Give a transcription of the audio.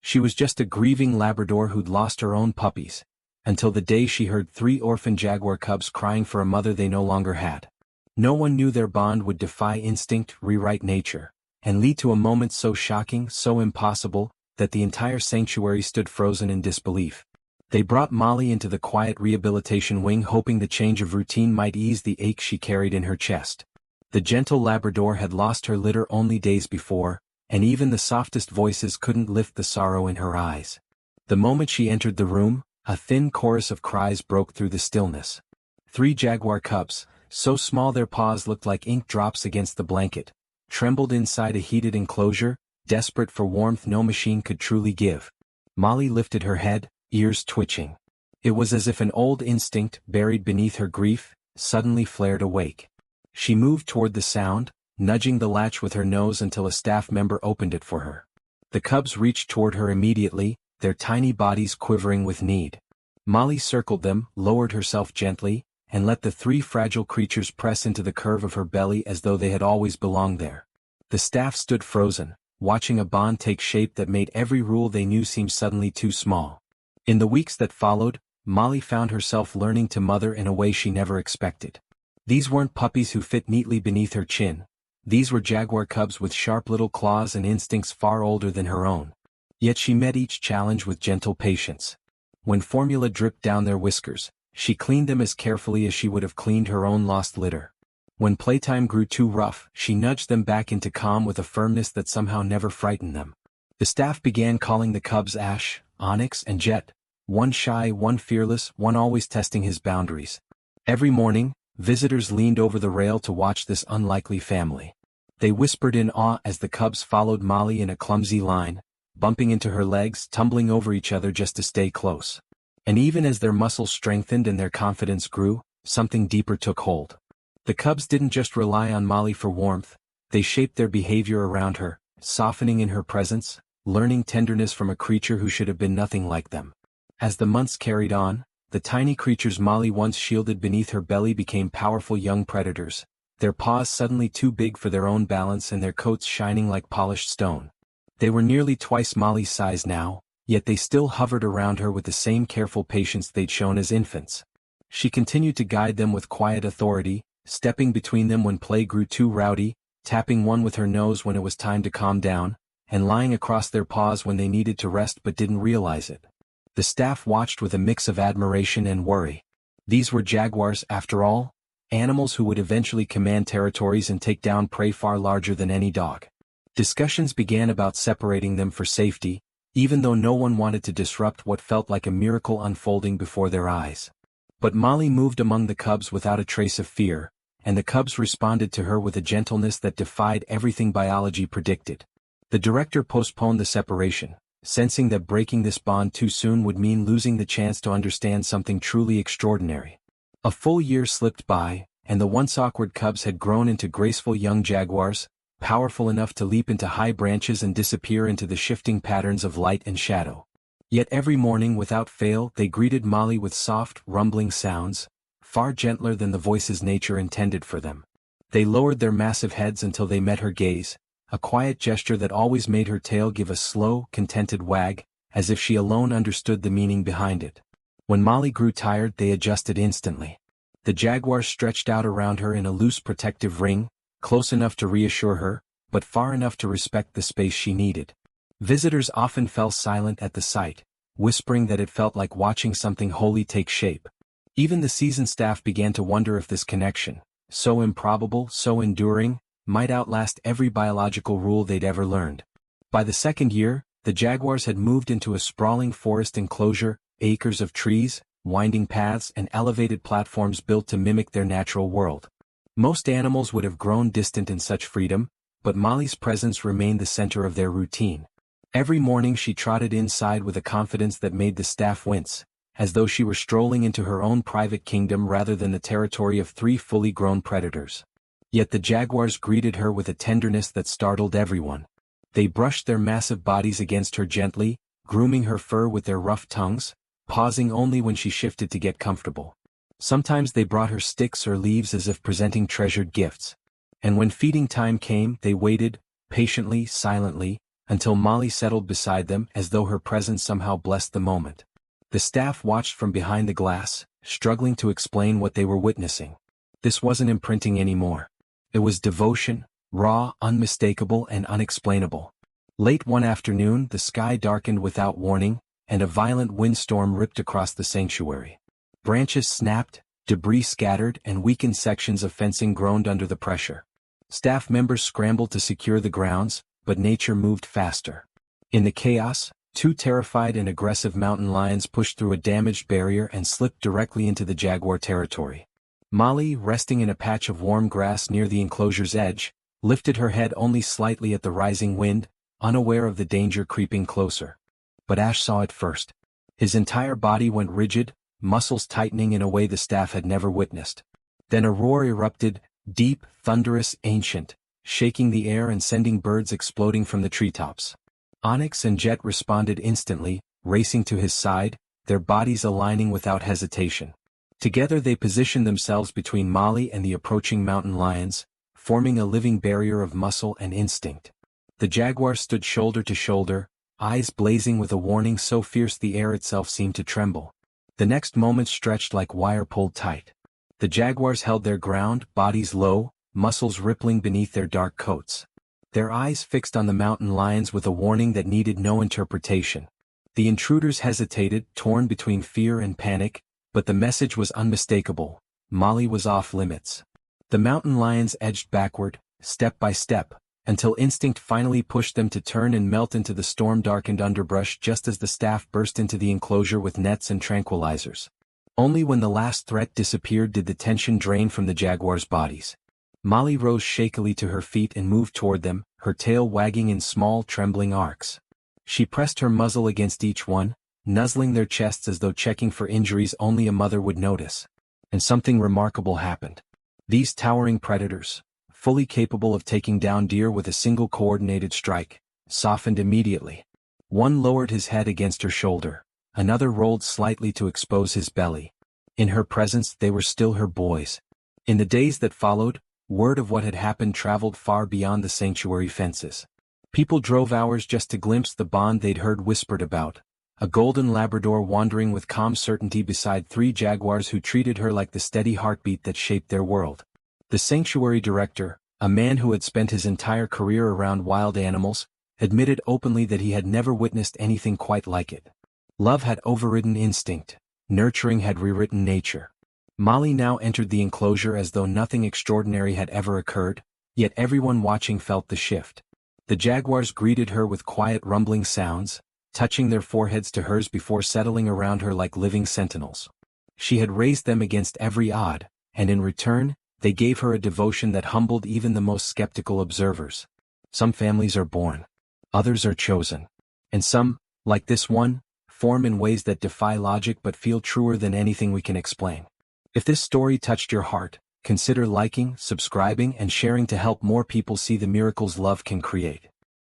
She was just a grieving Labrador who'd lost her own puppies, until the day she heard 3 orphan Jaguar cubs crying for a mother they no longer had. No one knew their bond would defy instinct, rewrite nature, and lead to a moment so shocking, so impossible, that the entire sanctuary stood frozen in disbelief. They brought Molly into the quiet rehabilitation wing hoping the change of routine might ease the ache she carried in her chest. The gentle Labrador had lost her litter only days before, and even the softest voices couldn't lift the sorrow in her eyes. The moment she entered the room, a thin chorus of cries broke through the stillness. 3 Jaguar cubs, so small their paws looked like ink drops against the blanket, trembled inside a heated enclosure, desperate for warmth no machine could truly give. Molly lifted her head, ears twitching. It was as if an old instinct, buried beneath her grief, suddenly flared awake. She moved toward the sound, nudging the latch with her nose until a staff member opened it for her. The cubs reached toward her immediately, their tiny bodies quivering with need. Molly circled them, lowered herself gently, and let the 3 fragile creatures press into the curve of her belly as though they had always belonged there. The staff stood frozen, watching a bond take shape that made every rule they knew seem suddenly too small. In the weeks that followed, Molly found herself learning to mother in a way she never expected. These weren't puppies who fit neatly beneath her chin. These were Jaguar cubs with sharp little claws and instincts far older than her own. Yet she met each challenge with gentle patience. When formula dripped down their whiskers, she cleaned them as carefully as she would have cleaned her own lost litter. When playtime grew too rough, she nudged them back into calm with a firmness that somehow never frightened them. The staff began calling the cubs Ash, Onyx, and Jet, one shy, one fearless, one always testing his boundaries. Every morning, visitors leaned over the rail to watch this unlikely family. They whispered in awe as the cubs followed Molly in a clumsy line, bumping into her legs, tumbling over each other just to stay close. And even as their muscles strengthened and their confidence grew, something deeper took hold. The cubs didn't just rely on Molly for warmth, they shaped their behavior around her, softening in her presence, learning tenderness from a creature who should have been nothing like them. As the months carried on, the tiny creatures Molly once shielded beneath her belly became powerful young predators, their paws suddenly too big for their own balance and their coats shining like polished stone. They were nearly twice Molly's size now, yet they still hovered around her with the same careful patience they'd shown as infants. She continued to guide them with quiet authority, stepping between them when play grew too rowdy, tapping one with her nose when it was time to calm down, and lying across their paws when they needed to rest but didn't realize it. The staff watched with a mix of admiration and worry. These were Jaguars, after all, animals who would eventually command territories and take down prey far larger than any dog. Discussions began about separating them for safety, even though no one wanted to disrupt what felt like a miracle unfolding before their eyes. But Molly moved among the cubs without a trace of fear, and the cubs responded to her with a gentleness that defied everything biology predicted. The director postponed the separation, sensing that breaking this bond too soon would mean losing the chance to understand something truly extraordinary. A full year slipped by, and the once awkward cubs had grown into graceful young Jaguars, powerful enough to leap into high branches and disappear into the shifting patterns of light and shadow. Yet every morning without fail they greeted Molly with soft, rumbling sounds, far gentler than the voices nature intended for them. They lowered their massive heads until they met her gaze, a quiet gesture that always made her tail give a slow, contented wag, as if she alone understood the meaning behind it. When Molly grew tired they adjusted instantly. The Jaguars stretched out around her in a loose protective ring, close enough to reassure her, but far enough to respect the space she needed. Visitors often fell silent at the sight, whispering that it felt like watching something holy take shape. Even the seasoned staff began to wonder if this connection, so improbable, so enduring, might outlast every biological rule they'd ever learned. By the second year, the Jaguars had moved into a sprawling forest enclosure, acres of trees, winding paths and elevated platforms built to mimic their natural world. Most animals would have grown distant in such freedom, but Molly's presence remained the center of their routine. Every morning she trotted inside with a confidence that made the staff wince, as though she were strolling into her own private kingdom rather than the territory of 3 fully grown predators. Yet the Jaguars greeted her with a tenderness that startled everyone. They brushed their massive bodies against her gently, grooming her fur with their rough tongues, pausing only when she shifted to get comfortable. Sometimes they brought her sticks or leaves as if presenting treasured gifts. And when feeding time came they waited, patiently, silently, until Molly settled beside them as though her presence somehow blessed the moment. The staff watched from behind the glass, struggling to explain what they were witnessing. This wasn't imprinting anymore. It was devotion, raw, unmistakable, and unexplainable. Late one afternoon, the sky darkened without warning, and a violent windstorm ripped across the sanctuary. Branches snapped, debris scattered, and weakened sections of fencing groaned under the pressure. Staff members scrambled to secure the grounds, but nature moved faster. In the chaos, two terrified and aggressive mountain lions pushed through a damaged barrier and slipped directly into the Jaguar territory. Molly, resting in a patch of warm grass near the enclosure's edge, lifted her head only slightly at the rising wind, unaware of the danger creeping closer. But Ash saw it first. His entire body went rigid, muscles tightening in a way the staff had never witnessed. Then a roar erupted, deep, thunderous, ancient, shaking the air and sending birds exploding from the treetops. Onyx and Jet responded instantly, racing to his side, their bodies aligning without hesitation. Together they positioned themselves between Molly and the approaching mountain lions, forming a living barrier of muscle and instinct. The Jaguar stood shoulder to shoulder, eyes blazing with a warning so fierce the air itself seemed to tremble. The next moment stretched like wire pulled tight. The Jaguars held their ground, bodies low, muscles rippling beneath their dark coats. Their eyes fixed on the mountain lions with a warning that needed no interpretation. The intruders hesitated, torn between fear and panic, but the message was unmistakable. Molly was off limits. The mountain lions edged backward, step by step, until instinct finally pushed them to turn and melt into the storm-darkened underbrush just as the staff burst into the enclosure with nets and tranquilizers. Only when the last threat disappeared did the tension drain from the Jaguars' bodies. Molly rose shakily to her feet and moved toward them, her tail wagging in small, trembling arcs. She pressed her muzzle against each one, nuzzling their chests as though checking for injuries only a mother would notice. And something remarkable happened. These towering predators, fully capable of taking down deer with a single coordinated strike, softened immediately. One lowered his head against her shoulder, another rolled slightly to expose his belly. In her presence they were still her boys. In the days that followed, word of what had happened traveled far beyond the sanctuary fences. People drove hours just to glimpse the bond they'd heard whispered about, a golden Labrador wandering with calm certainty beside three Jaguars who treated her like the steady heartbeat that shaped their world. The sanctuary director, a man who had spent his entire career around wild animals, admitted openly that he had never witnessed anything quite like it. Love had overridden instinct, nurturing had rewritten nature. Molly now entered the enclosure as though nothing extraordinary had ever occurred, yet everyone watching felt the shift. The Jaguars greeted her with quiet rumbling sounds, touching their foreheads to hers before settling around her like living sentinels. She had raised them against every odd, and in return, they gave her a devotion that humbled even the most skeptical observers. Some families are born. Others are chosen. And some, like this one, form in ways that defy logic but feel truer than anything we can explain. If this story touched your heart, consider liking, subscribing, and sharing to help more people see the miracles love can create.